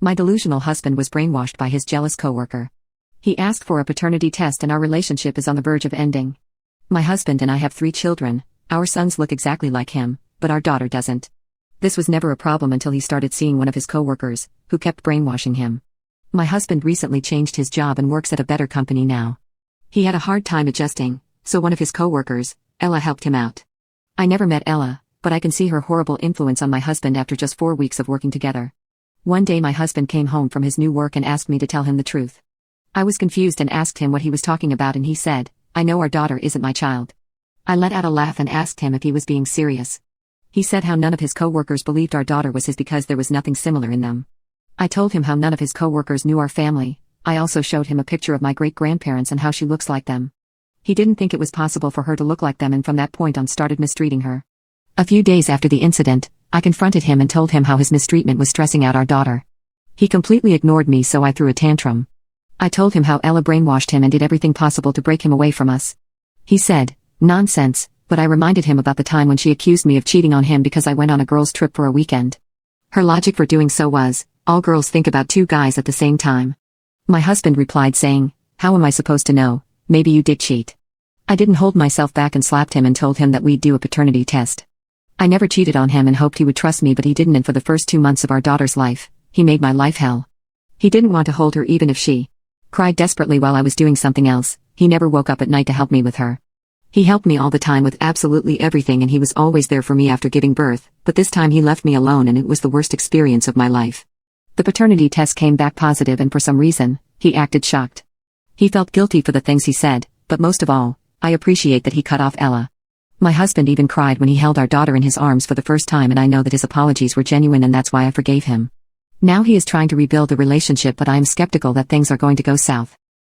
My delusional husband was brainwashed by his jealous coworker. He asked for a paternity test and our relationship is on the verge of ending. My husband and I have 3 children. Our sons look exactly like him, but our daughter doesn't. This was never a problem until he started seeing one of his coworkers, who kept brainwashing him. My husband recently changed his job and works at a better company now. He had a hard time adjusting, so one of his coworkers, Ella, helped him out. I never met Ella, but I can see her horrible influence on my husband after just 4 weeks of working together. One day my husband came home from his new work and asked me to tell him the truth. I was confused and asked him what he was talking about and he said, "I know our daughter isn't my child." I let out a laugh and asked him if he was being serious. He said how none of his coworkers believed our daughter was his because there was nothing similar in them. I told him how none of his coworkers knew our family. I also showed him a picture of my great-grandparents and how she looks like them. He didn't think it was possible for her to look like them and from that point on started mistreating her. A few days after the incident, I confronted him and told him how his mistreatment was stressing out our daughter. He completely ignored me, so I threw a tantrum. I told him how Ella brainwashed him and did everything possible to break him away from us. He said, "Nonsense," but I reminded him about the time when she accused me of cheating on him because I went on a girls' trip for a weekend. Her logic for doing so was, all girls think about 2 guys at the same time. My husband replied saying, "How am I supposed to know? Maybe you did cheat." I didn't hold myself back and slapped him and told him that we'd do a paternity test. I never cheated on him and hoped he would trust me, but he didn't, and for the first 2 months of our daughter's life, he made my life hell. He didn't want to hold her even if she cried desperately while I was doing something else. He never woke up at night to help me with her. He helped me all the time with absolutely everything and he was always there for me after giving birth, but this time he left me alone and it was the worst experience of my life. The paternity test came back positive and for some reason, he acted shocked. He felt guilty for the things he said, but most of all, I appreciate that he cut off Ella. My husband even cried when he held our daughter in his arms for the first time, and I know that his apologies were genuine and that's why I forgave him. Now he is trying to rebuild the relationship, but I am skeptical that things are going to go south.